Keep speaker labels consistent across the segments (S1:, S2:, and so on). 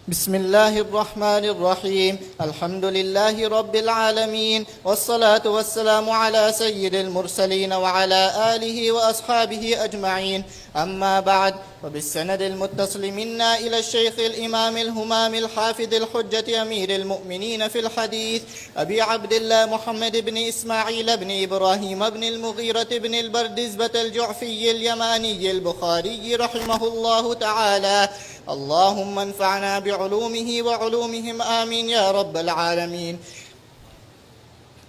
S1: بسم الله الرحمن الرحيم. الحمد لله رب العالمين، والصلاة والسلام على سيد المرسلين وعلى آله وأصحابه أجمعين. أما بعد، وبالسند المتصل منا إلى الشيخ الإمام الهمام الحافظ الحجة أمير المؤمنين في الحديث أبي عبد الله محمد بن إسماعيل بن إبراهيم بن المغيرة بن البردزبة الجعفي اليماني البخاري رحمه الله تعالى، اللهم انفعنا بعلومه وعلومهم آمين يا رب العالمين،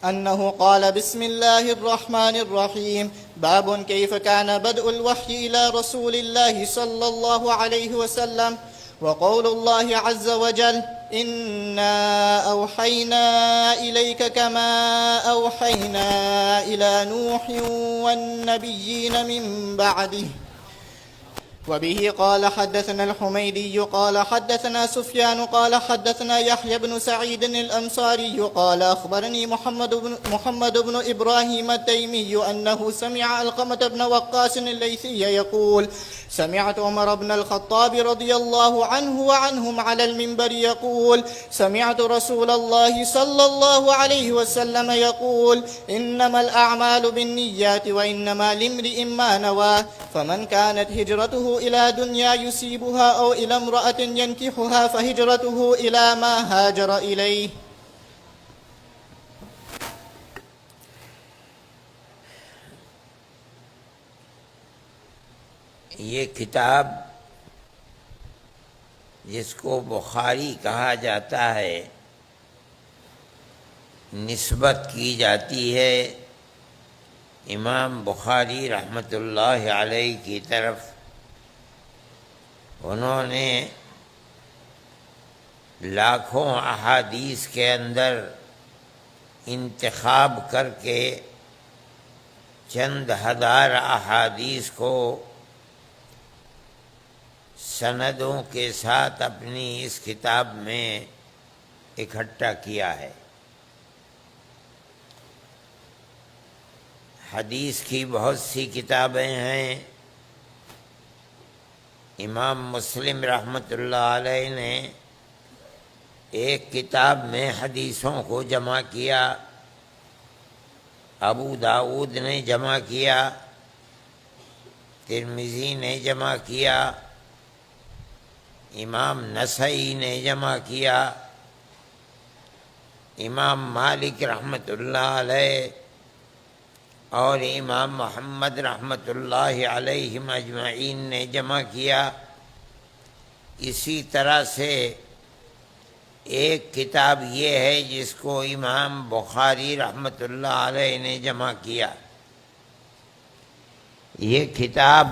S1: أنه قال: بسم الله الرحمن الرحيم. باب كيف كان بدء الوحي إلى رسول الله صلى الله عليه وسلم. وقول الله عز وجل: إنا أوحينا إليك كما أوحينا إلى نوح والنبيين من بعده. وبه قال حدثنا الحميدي قال حدثنا سفيان قال حدثنا يحيى بن سعيد الأنصاري قال أخبرني محمد بن إبراهيم التيمي أنه سمع علقمة بن وقاص الليثي يقول: سمعت عمر بن الخطاب رضي الله عنه وعنهم على المنبر يقول: سمعت رسول الله صلى الله عليه وسلم يقول: إنما الأعمال بالنيات وإنما لامرئ ما نوى، فمن كانت هجرته إلى دنيا يصيبها أو إلى امرأة ينكحها فهجرته إلى ما هاجر إليه.
S2: یہ کتاب جس کو بخاری کہا جاتا ہے، نسبت کی جاتی ہے امام بخاری رحمۃ اللہ علیہ کی طرف۔ انہوں نے لاکھوں احادیث کے اندر انتخاب کر کے چند ہزار احادیث کو سندوں کے ساتھ اپنی اس کتاب میں اکٹھا کیا ہے۔ حدیث کی بہت سی کتابیں ہیں۔ امام مسلم رحمۃ اللہ علیہ نے ایک کتاب میں حدیثوں کو جمع کیا، ابو داؤد نے جمع کیا، ترمذی نے جمع کیا، امام نسائی نے جمع کیا، امام مالک رحمۃ اللہ علیہ اور امام محمد رحمۃ اللہ علیہ اجمعین نے جمع کیا۔ اسی طرح سے ایک کتاب یہ ہے جس کو امام بخاری رحمۃ اللہ علیہ نے جمع کیا۔ یہ کتاب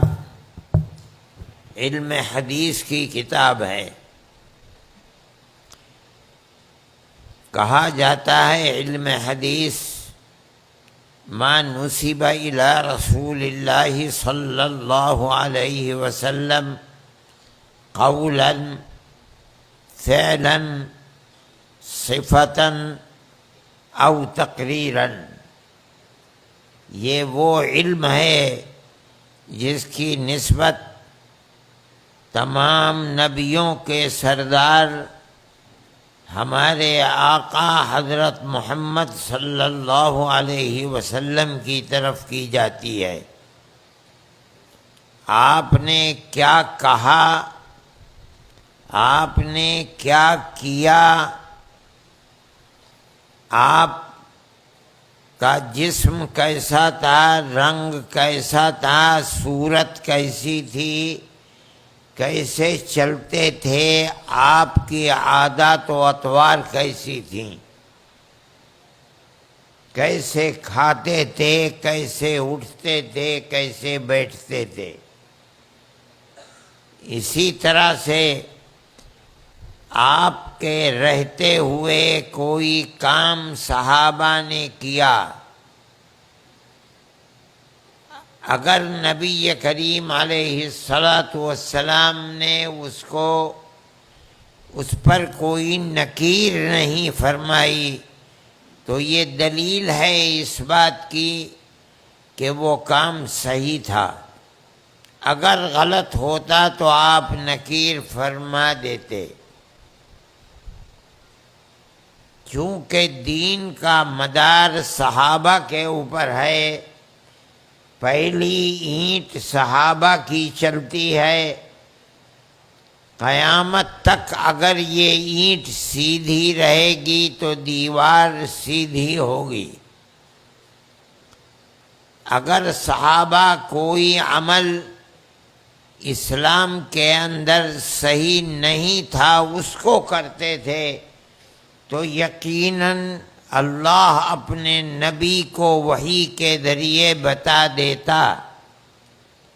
S2: علم حدیث کی کتاب ہے۔ کہا جاتا ہے علم حدیث ما نسب الى رسول اللہ صلی اللہ علیہ وسلم قولا فعلا صفتا او تقریرا۔ یہ وہ علم ہے جس کی نسبت تمام نبیوں کے سردار ہمارے آقا حضرت محمد صلی اللہ علیہ وسلم کی طرف کی جاتی ہے۔ آپ نے کیا کہا، آپ نے کیا کیا، آپ کا جسم کیسا تھا، رنگ کیسا تھا، صورت کیسی تھی، کیسے چلتے تھے، آپ کی عادات و اطوار کیسی تھیں، کیسے کھاتے تھے، کیسے اٹھتے تھے، کیسے بیٹھتے تھے۔ اسی طرح سے آپ کے رہتے ہوئے کوئی کام صحابہ نے کیا، اگر نبی کریم علیہ الصلاۃ والسلام نے اس پر کوئی نکیر نہیں فرمائی تو یہ دلیل ہے اس بات کی کہ وہ کام صحیح تھا۔ اگر غلط ہوتا تو آپ نکیر فرما دیتے۔ چونکہ دین کا مدار صحابہ کے اوپر ہے، پہلی اینٹ صحابہ کی چلتی ہے، قیامت تک اگر یہ اینٹ سیدھی رہے گی تو دیوار سیدھی ہوگی۔ اگر صحابہ کوئی عمل اسلام کے اندر صحیح نہیں تھا اس کو کرتے تھے تو یقیناً اللہ اپنے نبی کو وحی کے ذریعے بتا دیتا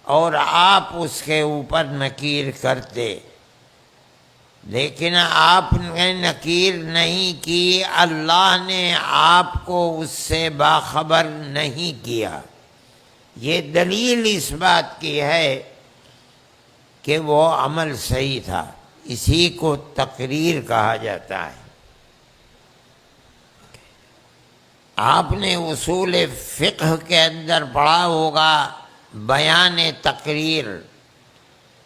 S2: اور آپ اس کے اوپر نکیر کرتے، لیکن آپ نے نکیر نہیں کی، اللہ نے آپ کو اس سے باخبر نہیں کیا۔ یہ دلیل اس بات کی ہے کہ وہ عمل صحیح تھا، اسی کو تقریر کہا جاتا ہے۔ آپ نے اصول فقہ کے اندر پڑھا ہوگا بیان تقریر،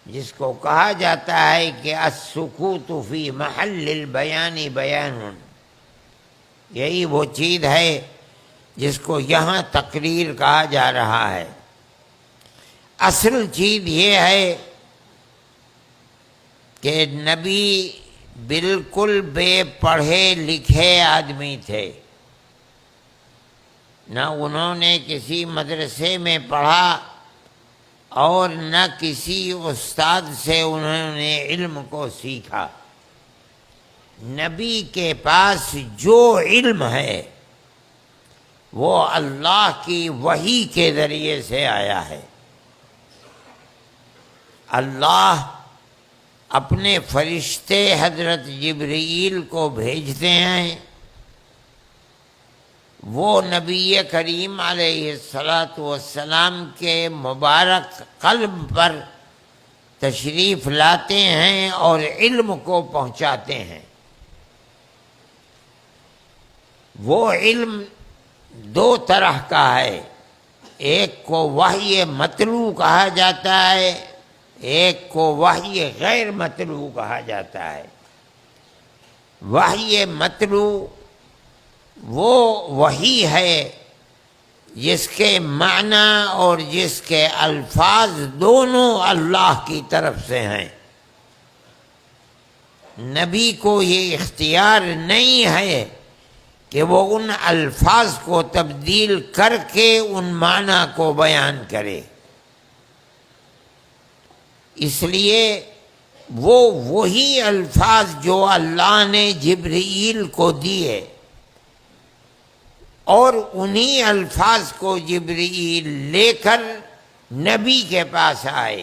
S2: جس کو کہا جاتا ہے کہ السکوت فی محل البیان بیان، یہی وہ چیز ہے جس کو یہاں تقریر کہا جا رہا ہے۔ اصل چیز یہ ہے کہ نبی بالکل بے پڑھے لکھے آدمی تھے، نہ انہوں نے کسی مدرسے میں پڑھا اور نہ کسی استاد سے انہوں نے علم کو سیکھا۔ نبی کے پاس جو علم ہے وہ اللہ کی وحی کے ذریعے سے آیا ہے۔ اللہ اپنے فرشتے حضرت جبرائیل کو بھیجتے ہیں، وہ نبی کریم علیہ السلام کے مبارک قلب پر تشریف لاتے ہیں اور علم کو پہنچاتے ہیں۔ وہ علم دو طرح کا ہے، ایک کو وحی مطلوع کہا جاتا ہے، ایک کو وحی غیر مطلوع کہا جاتا ہے۔ وحی مطلوع وہ وحی ہے جس کے معنی اور جس کے الفاظ دونوں اللہ کی طرف سے ہیں۔ نبی کو یہ اختیار نہیں ہے کہ وہ ان الفاظ کو تبدیل کر کے ان معنی کو بیان کرے، اس لیے وہ وہی الفاظ جو اللہ نے جبرائیل کو دیے اور انہی الفاظ کو جبرائیل لے کر نبی کے پاس آئے،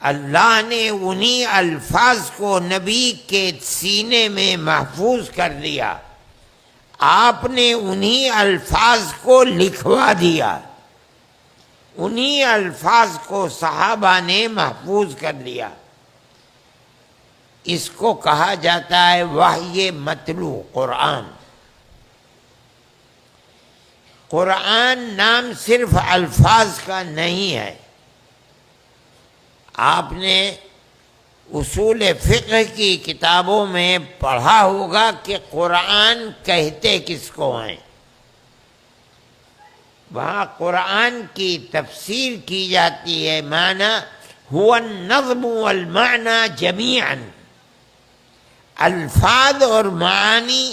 S2: اللہ نے انہی الفاظ کو نبی کے سینے میں محفوظ کر دیا، آپ نے انہی الفاظ کو لکھوا دیا، انہی الفاظ کو صحابہ نے محفوظ کر لیا۔ اس کو کہا جاتا ہے وحی مطلوع قرآن۔ قرآن نام صرف الفاظ کا نہیں ہے۔ آپ نے اصول فقہ کی کتابوں میں پڑھا ہوگا کہ قرآن کہتے کس کو ہیں۔ وہاں قرآن کی تفسیر کی جاتی ہے، معنی هو النظم والمعنى جميعا، الفاظ اور معانی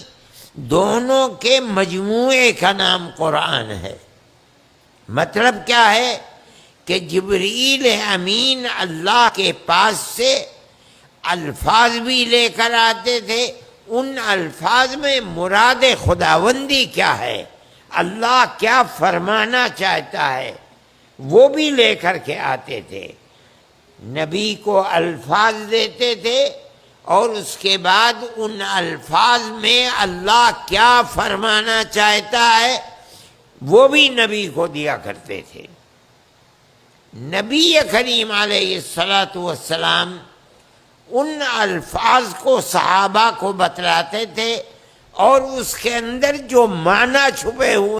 S2: دونوں کے مجموعے کا نام قرآن ہے۔ مطلب کیا ہے کہ جبرائیل امین اللہ کے پاس سے الفاظ بھی لے کر آتے تھے، ان الفاظ میں مراد خداوندی کیا ہے، اللہ کیا فرمانا چاہتا ہے، وہ بھی لے کر کے آتے تھے۔ نبی کو الفاظ دیتے تھے اور اس کے بعد ان الفاظ میں اللہ کیا فرمانا چاہتا ہے وہ بھی نبی کو دیا کرتے تھے۔ نبی کریم علیہ السلام ان الفاظ کو صحابہ کو بتلاتے تھے اور اس کے اندر جو معنی چھپے ہوئے